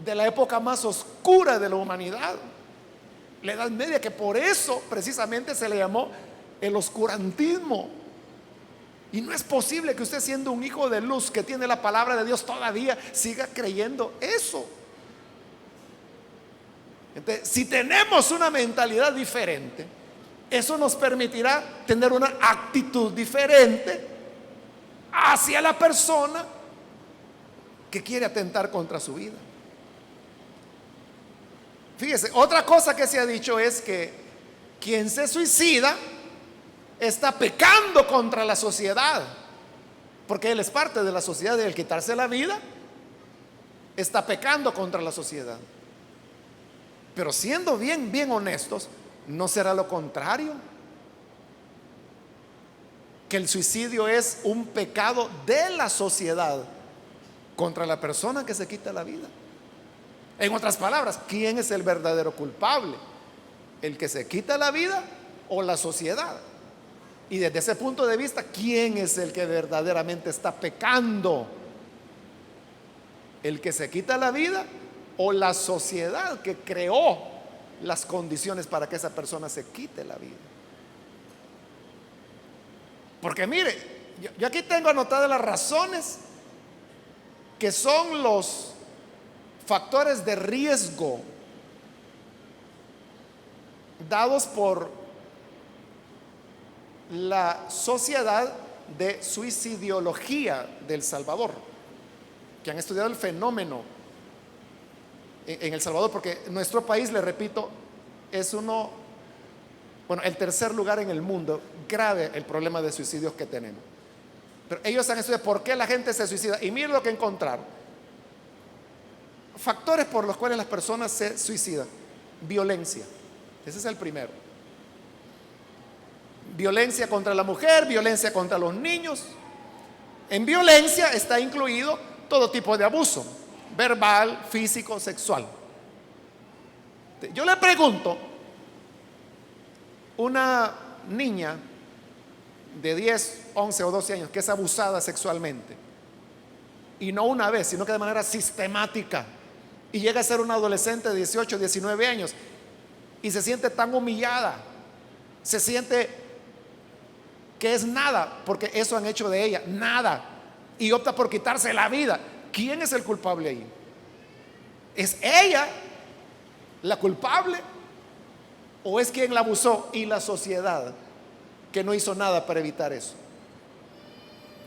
de la época más oscura de la humanidad, la Edad Media, que por eso precisamente se le llamó el oscurantismo. Y no es posible que usted, siendo un hijo de luz que tiene la palabra de Dios, todavía siga creyendo eso. Entonces, si tenemos una mentalidad diferente, eso nos permitirá tener una actitud diferente hacia la persona que quiere atentar contra su vida. Fíjese, otra cosa que se ha dicho es que quien se suicida está pecando contra la sociedad, porque él es parte de la sociedad y al quitarse la vida está pecando contra la sociedad. Pero siendo bien honestos, ¿no será lo contrario? Que el suicidio es un pecado de la sociedad contra la persona que se quita la vida. En otras palabras, ¿quién es el verdadero culpable? ¿El que se quita la vida o la sociedad? Y desde ese punto de vista, ¿quién es el que verdaderamente está pecando? ¿El que se quita la vida o la sociedad que creó las condiciones para que esa persona se quite la vida? Porque mire, yo aquí tengo anotadas las razones que son los factores de riesgo dados por la Sociedad de Suicidología de El Salvador, que han estudiado el fenómeno en El Salvador, porque nuestro país, le repito, es el tercer lugar en el mundo grave el problema de suicidios que tenemos. Pero ellos han estudiado por qué la gente se suicida y miren lo que encontraron. Factores por los cuales las personas se suicidan: violencia, ese es el primero. Violencia contra la mujer, violencia contra los niños. En violencia está incluido todo tipo de abuso, verbal, físico, sexual. Yo le pregunto, una niña de 10, 11 o 12 años que es abusada sexualmente, y no una vez, sino que de manera sistemática, y llega a ser una adolescente de 18, 19 años, y se siente tan humillada, se siente que es nada, porque eso han hecho de ella, nada, y opta por quitarse la vida. ¿Quién es el culpable ahí? ¿Es ella la culpable o es quien la abusó y la sociedad que no hizo nada para evitar eso?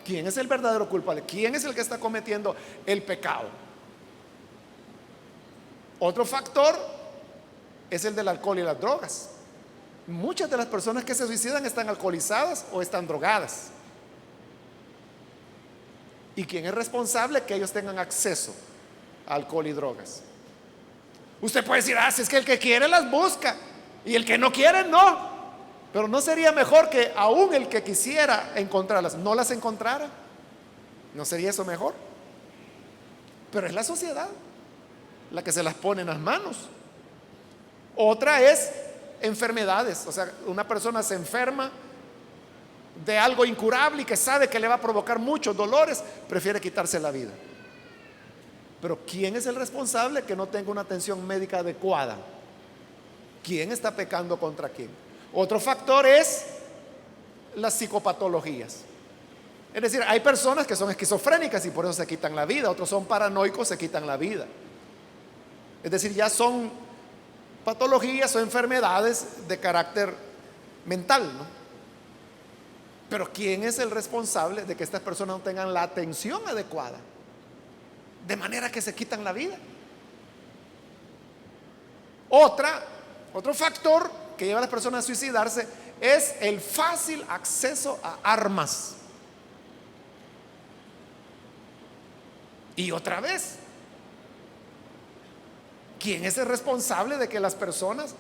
¿Quién es el verdadero culpable? ¿Quién es el que está cometiendo el pecado? Otro factor es el del alcohol y las drogas. Muchas de las personas que se suicidan están alcoholizadas o están drogadas. ¿Y quién es responsable que ellos tengan acceso a alcohol y drogas? Usted puede decir, si es que el que quiere las busca y el que no quiere no. Pero ¿no sería mejor que aún el que quisiera encontrarlas no las encontrara? ¿No sería eso mejor? Pero es la sociedad la que se las pone en las manos. Otra es enfermedades. O sea, una persona se enferma de algo incurable y que sabe que le va a provocar muchos dolores, prefiere quitarse la vida. Pero ¿quién es el responsable que no tenga una atención médica adecuada? ¿Quién está pecando contra quién? Otro factor es las psicopatologías. Es decir, hay personas que son esquizofrénicas y por eso se quitan la vida. Otros son paranoicos, se quitan la vida. Es decir, ya son patologías o enfermedades de carácter mental, ¿no? Pero ¿quién es el responsable de que estas personas no tengan la atención adecuada? De manera que se quitan la vida. Otro factor que lleva a las personas a suicidarse es el fácil acceso a armas. Y otra vez, ¿quién es el responsable de que las personas,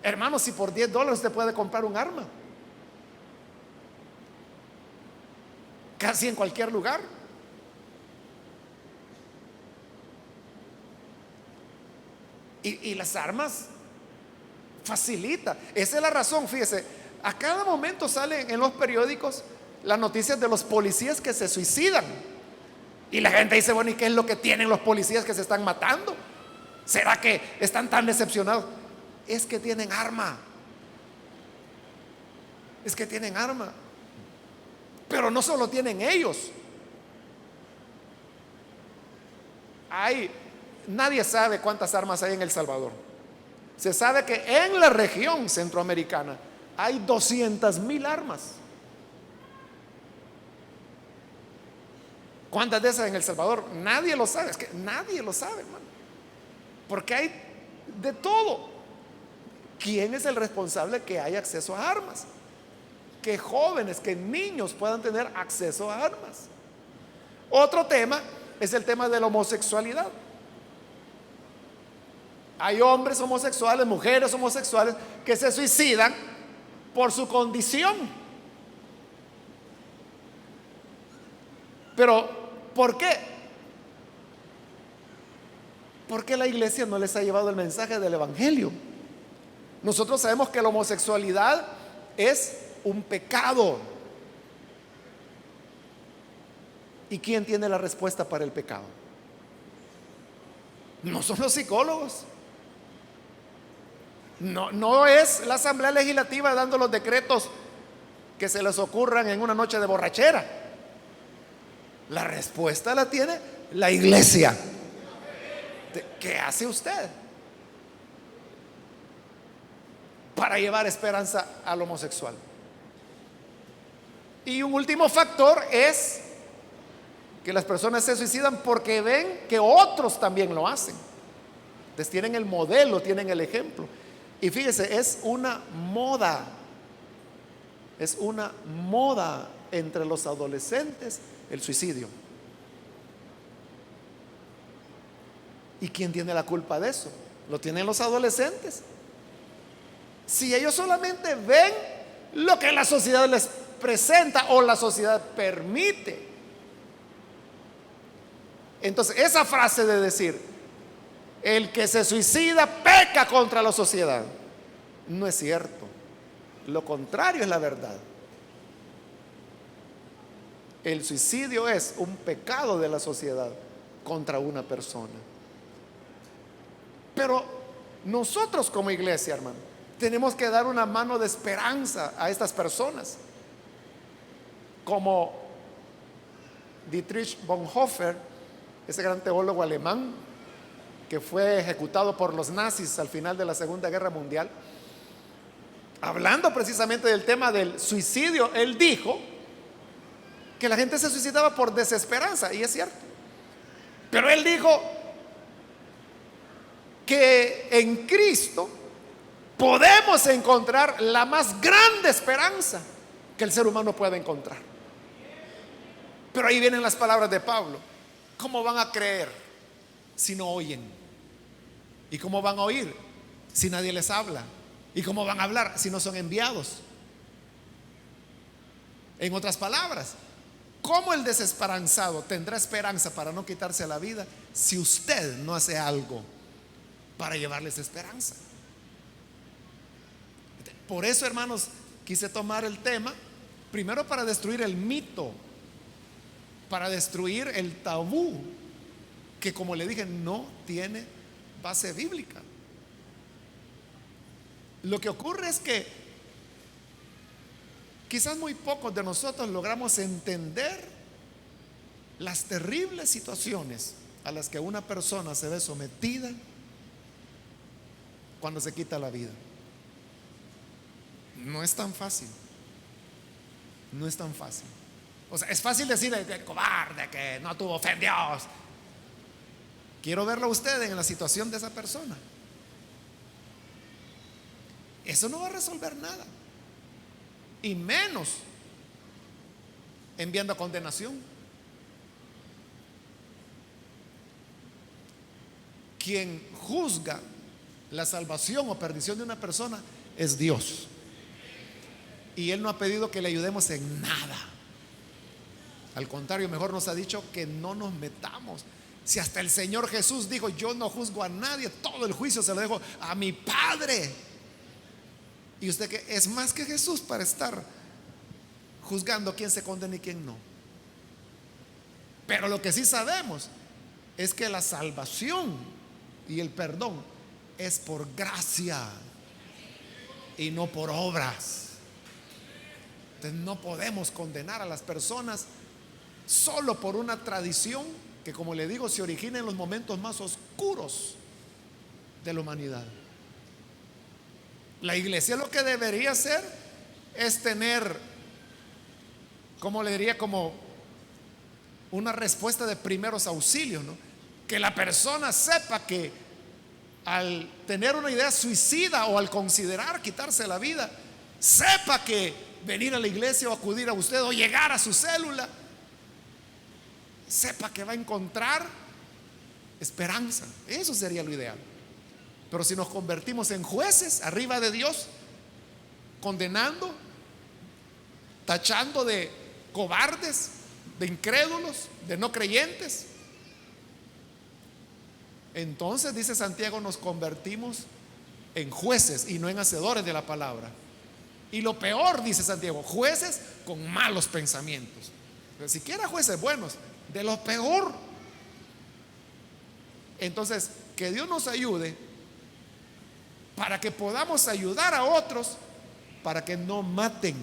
hermanos, si por $10 usted puede comprar un arma? Casi en cualquier lugar. Y las armas facilita. Esa es la razón, fíjese. A cada momento salen en los periódicos las noticias de los policías que se suicidan. Y la gente dice, bueno, ¿y qué es lo que tienen los policías que se están matando? ¿Será que están tan decepcionados? Es que tienen arma. Es que tienen arma. Pero no solo tienen ellos. Nadie sabe cuántas armas hay en El Salvador. Se sabe que en la región centroamericana hay 200,000 armas. ¿Cuántas de esas en El Salvador? Nadie lo sabe. Es que nadie lo sabe, hermano. Porque hay de todo. ¿quién es el responsable que haya acceso a armas? Que jóvenes, que niños puedan tener acceso a armas. Otro tema es el tema de la homosexualidad. Hay hombres homosexuales, mujeres homosexuales que se suicidan por su condición. Pero, ¿por qué? Porque la iglesia no les ha llevado el mensaje del evangelio. Nosotros sabemos que la homosexualidad es un pecado. ¿Y quién tiene la respuesta para el pecado? No son los psicólogos. No es la Asamblea Legislativa dando los decretos que se les ocurran en una noche de borrachera. La respuesta la tiene la iglesia. ¿Qué hace usted para llevar esperanza al homosexual? Y un último factor es que las personas se suicidan porque ven que otros también lo hacen. Entonces tienen el modelo, tienen el ejemplo. Y fíjese, es una moda. Es una moda entre los adolescentes el suicidio. ¿Y quién tiene la culpa de eso? Lo tienen los adolescentes. Si ellos solamente ven lo que la sociedad les presenta o la sociedad permite. Entonces, esa frase de decir, el que se suicida peca contra la sociedad, no es cierto. Lo contrario es la verdad. El suicidio es un pecado de la sociedad contra una persona. Pero nosotros como iglesia, hermano, tenemos que dar una mano de esperanza a estas personas. Como Dietrich Bonhoeffer, ese gran teólogo alemán que fue ejecutado por los nazis al final de la Segunda Guerra Mundial, hablando precisamente del tema del suicidio, él dijo que la gente se suicidaba por desesperanza, y es cierto. Pero él dijo que en Cristo podemos encontrar la más grande esperanza que el ser humano pueda encontrar. Pero ahí vienen las palabras de Pablo. ¿Cómo van a creer si no oyen? ¿Y cómo van a oír si nadie les habla? ¿Y cómo van a hablar si no son enviados? En otras palabras, ¿cómo el desesperanzado tendrá esperanza para no quitarse la vida si usted no hace algo para llevarles esperanza? Por eso, hermanos, quise tomar el tema primero para destruir el mito, para destruir el tabú, que como le dije no tiene base bíblica. Lo que ocurre es que quizás muy pocos de nosotros logramos entender las terribles situaciones a las que una persona se ve sometida cuando se quita la vida. No es tan fácil. No es tan fácil. O sea, es fácil decir que cobarde, que no tuvo fe en Dios. Quiero verlo a usted en la situación de esa persona. Eso no va a resolver nada. Y menos enviando a condenación. Quien juzga la salvación o perdición de una persona es Dios. Y Él no ha pedido que le ayudemos en nada. Al contrario, mejor nos ha dicho que no nos metamos. Si hasta el Señor Jesús dijo: yo no juzgo a nadie, todo el juicio se lo dejo a mi Padre. Y usted que es más que Jesús para estar juzgando quién se condena y quién no. Pero lo que sí sabemos es que la salvación y el perdón es por gracia y no por obras. Entonces no podemos condenar a las personas solo por una tradición que, como le digo, se origina en los momentos más oscuros de la humanidad. La iglesia lo que debería hacer es tener, como le diría, como una respuesta de primeros auxilios, ¿no? Que la persona sepa que al tener una idea suicida o al considerar quitarse la vida, sepa que venir a la iglesia o acudir a usted o llegar a su célula, sepa que va a encontrar esperanza. Eso sería lo ideal. Pero si nos convertimos en jueces arriba de Dios, condenando, tachando de cobardes, de incrédulos, de no creyentes, entonces, dice Santiago, nos convertimos en jueces y no en hacedores de la palabra. Y lo peor, dice Santiago, jueces con malos pensamientos. Pero siquiera jueces buenos, de lo peor. Entonces, que Dios nos ayude para que podamos ayudar a otros, para que no maten,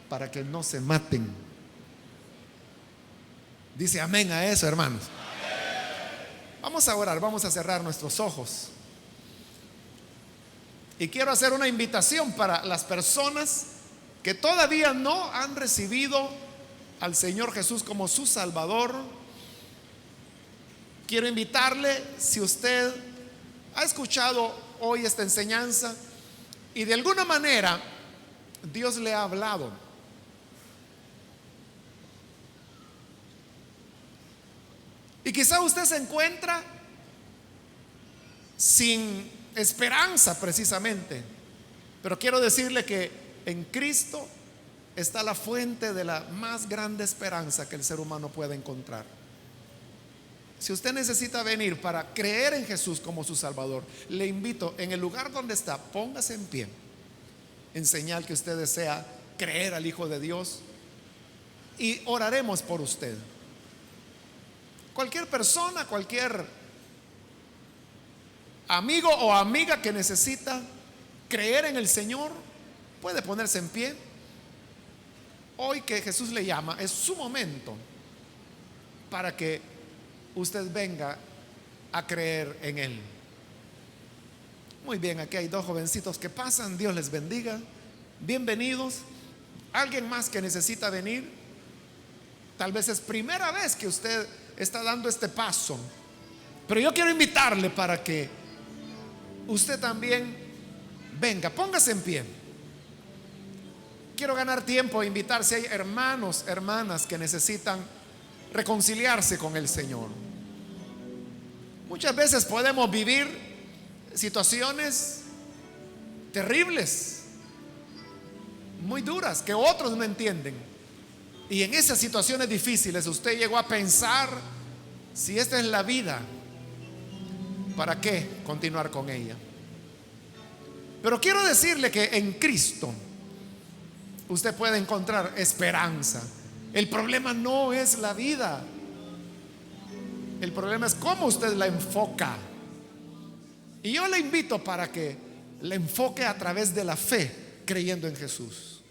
para que no se maten. Dice amén a eso, hermanos. Vamos a orar, vamos a cerrar nuestros ojos. Y quiero hacer una invitación para las personas que todavía no han recibido al Señor Jesús como su Salvador. Quiero invitarle, si usted ha escuchado hoy esta enseñanza y de alguna manera Dios le ha hablado, y quizá usted se encuentra sin esperanza precisamente, pero quiero decirle que en Cristo está la fuente de la más grande esperanza que el ser humano puede encontrar. Si usted necesita venir para creer en Jesús como su Salvador, le invito, en el lugar donde está, póngase en pie, en señal que usted desea creer al Hijo de Dios, y oraremos por usted. Cualquier persona, cualquier amigo o amiga que necesita creer en el Señor, puede ponerse en pie. Hoy que Jesús le llama, es su momento para que usted venga a creer en Él. Muy bien, aquí hay dos jovencitos que pasan. Dios les bendiga. Bienvenidos. ¿Alguien más que necesita venir? Tal vez es primera vez que usted está dando este paso, pero yo quiero invitarle para que usted también venga. Póngase en pie. Quiero ganar tiempo e invitar si hay hermanos, hermanas que necesitan reconciliarse con el Señor. Muchas veces podemos vivir situaciones terribles, muy duras, que otros no entienden. Y en esas situaciones difíciles usted llegó a pensar, si esta es la vida, ¿para qué continuar con ella? Pero quiero decirle que en Cristo usted puede encontrar esperanza. El problema no es la vida, el problema es cómo usted la enfoca. Y yo le invito para que la enfoque a través de la fe, creyendo en Jesús.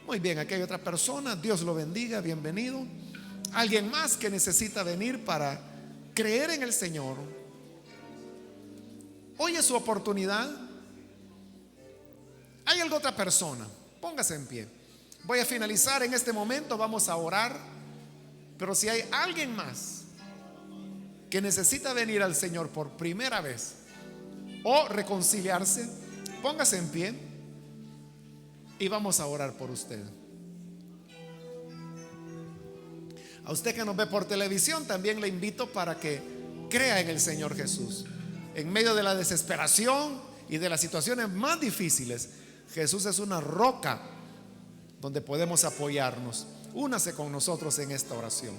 Muy bien, aquí hay otra persona. Dios lo bendiga, bienvenido. Alguien más que necesita venir para creer en el Señor. Hoy es su oportunidad. ¿Hay alguna otra persona? Póngase en pie. Voy a finalizar en este momento, vamos a orar. Pero si hay alguien más que necesita venir al Señor por primera vez o reconciliarse, póngase en pie y vamos a orar por usted. A usted que nos ve por televisión, también le invito para que crea en el Señor Jesús. En medio de la desesperación y de las situaciones más difíciles, Jesús es una roca donde podemos apoyarnos. Únase con nosotros en esta oración.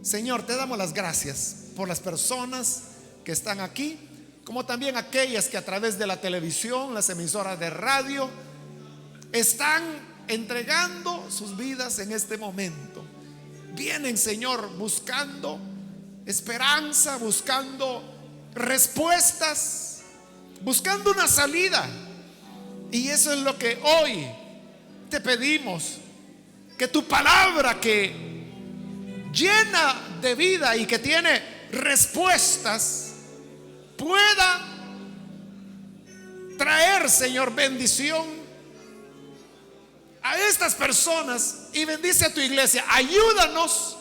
Señor, te damos las gracias por las personas que están aquí, como también aquellas que a través de la televisión, las emisoras de radio, están entregando sus vidas en este momento. Vienen, Señor, buscando esperanza, buscando respuestas, buscando una salida. Y eso es lo que hoy te pedimos, que tu palabra, que llena de vida y que tiene respuestas, pueda traer, Señor, bendición a estas personas, y bendice a tu iglesia. Ayúdanos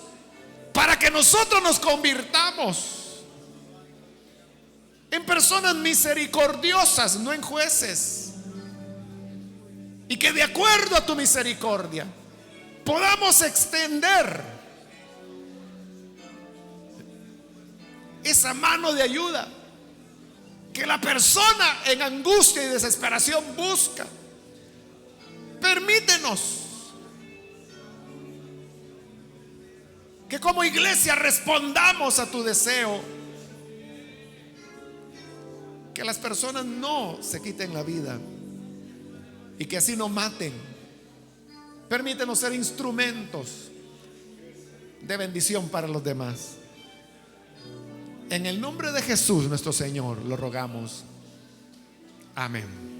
para que nosotros nos convirtamos en personas misericordiosas, no en jueces. Y que de acuerdo a tu misericordia podamos extender esa mano de ayuda que la persona en angustia y desesperación busca. Permítenos que como iglesia respondamos a tu deseo, que las personas no se quiten la vida y que así no maten. Permítenos ser instrumentos de bendición para los demás. En el nombre de Jesús nuestro Señor lo rogamos. Amén.